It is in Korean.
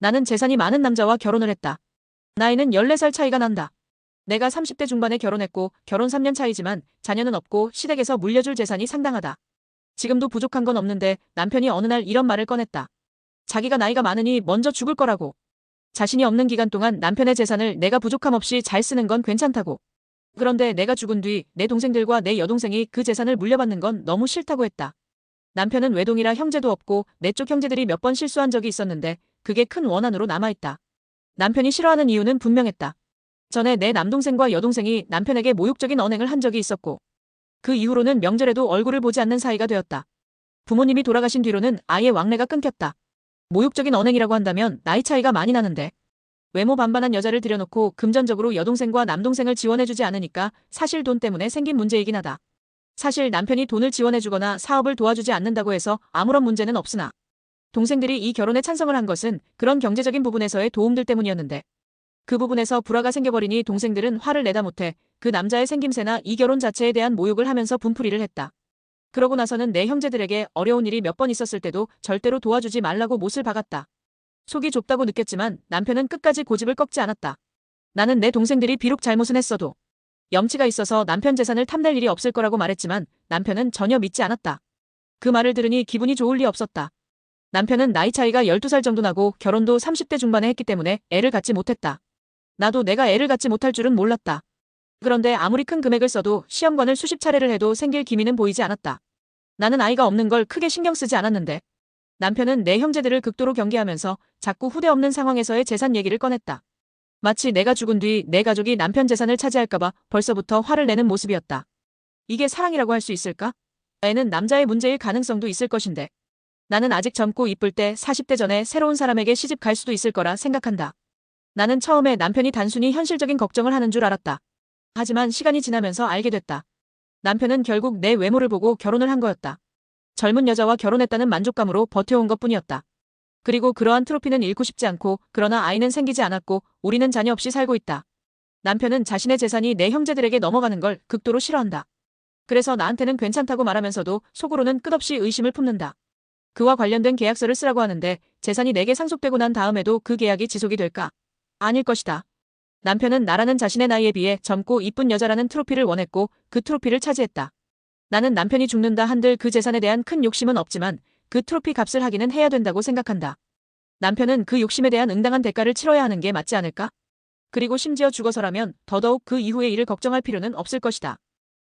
나는 재산이 많은 남자와 결혼을 했다. 나이는 14살 차이가 난다. 내가 30대 중반에 결혼했고 결혼 3년 차이지만 자녀는 없고 시댁에서 물려줄 재산이 상당하다. 지금도 부족한 건 없는데 남편이 어느 날 이런 말을 꺼냈다. 자기가 나이가 많으니 먼저 죽을 거라고. 자신이 없는 기간 동안 남편의 재산을 내가 부족함 없이 잘 쓰는 건 괜찮다고. 그런데 내가 죽은 뒤 내 동생들과 내 여동생이 그 재산을 물려받는 건 너무 싫다고 했다. 남편은 외동이라 형제도 없고 내 쪽 형제들이 몇 번 실수한 적이 있었는데 그게 큰 원한으로 남아있다. 남편이 싫어하는 이유는 분명했다. 전에 내 남동생과 여동생이 남편에게 모욕적인 언행을 한 적이 있었고 그 이후로는 명절에도 얼굴을 보지 않는 사이가 되었다. 부모님이 돌아가신 뒤로는 아예 왕래가 끊겼다. 모욕적인 언행이라고 한다면 나이 차이가 많이 나는데 외모 반반한 여자를 들여놓고 금전적으로 여동생과 남동생을 지원해주지 않으니까 사실 돈 때문에 생긴 문제이긴 하다. 사실 남편이 돈을 지원해주거나 사업을 도와주지 않는다고 해서 아무런 문제는 없으나 동생들이 이 결혼에 찬성을 한 것은 그런 경제적인 부분에서의 도움들 때문이었는데 그 부분에서 불화가 생겨버리니 동생들은 화를 내다 못해 그 남자의 생김새나 이 결혼 자체에 대한 모욕을 하면서 분풀이를 했다. 그러고 나서는 내 형제들에게 어려운 일이 몇 번 있었을 때도 절대로 도와주지 말라고 못을 박았다. 속이 좁다고 느꼈지만 남편은 끝까지 고집을 꺾지 않았다. 나는 내 동생들이 비록 잘못은 했어도 염치가 있어서 남편 재산을 탐낼 일이 없을 거라고 말했지만 남편은 전혀 믿지 않았다. 그 말을 들으니 기분이 좋을 리 없었다. 남편은 나이 차이가 12살 정도 나고 결혼도 30대 중반에 했기 때문에 애를 갖지 못했다. 나도 내가 애를 갖지 못할 줄은 몰랐다. 그런데 아무리 큰 금액을 써도 시험관을 수십 차례를 해도 생길 기미는 보이지 않았다. 나는 아이가 없는 걸 크게 신경 쓰지 않았는데 남편은 내 형제들을 극도로 경계하면서 자꾸 후대 없는 상황에서의 재산 얘기를 꺼냈다. 마치 내가 죽은 뒤 내 가족이 남편 재산을 차지할까봐 벌써부터 화를 내는 모습이었다. 이게 사랑이라고 할 수 있을까? 애는 남자의 문제일 가능성도 있을 것인데 나는 아직 젊고 이쁠 때 40대 전에 새로운 사람에게 시집 갈 수도 있을 거라 생각한다. 나는 처음에 남편이 단순히 현실적인 걱정을 하는 줄 알았다. 하지만 시간이 지나면서 알게 됐다. 남편은 결국 내 외모를 보고 결혼을 한 거였다. 젊은 여자와 결혼했다는 만족감으로 버텨온 것뿐이었다. 그리고 그러한 트로피는 잃고 싶지 않고 그러나 아이는 생기지 않았고 우리는 자녀 없이 살고 있다. 남편은 자신의 재산이 내 형제들에게 넘어가는 걸 극도로 싫어한다. 그래서 나한테는 괜찮다고 말하면서도 속으로는 끝없이 의심을 품는다. 그와 관련된 계약서를 쓰라고 하는데 재산이 내게 상속되고 난 다음에도 그 계약이 지속이 될까? 아닐 것이다. 남편은 나라는 자신의 나이에 비해 젊고 이쁜 여자라는 트로피를 원했고 그 트로피를 차지했다. 나는 남편이 죽는다 한들 그 재산에 대한 큰 욕심은 없지만 그 트로피 값을 하기는 해야 된다고 생각한다. 남편은 그 욕심에 대한 응당한 대가를 치러야 하는 게 맞지 않을까? 그리고 심지어 죽어서라면 더더욱 그 이후의 일을 걱정할 필요는 없을 것이다.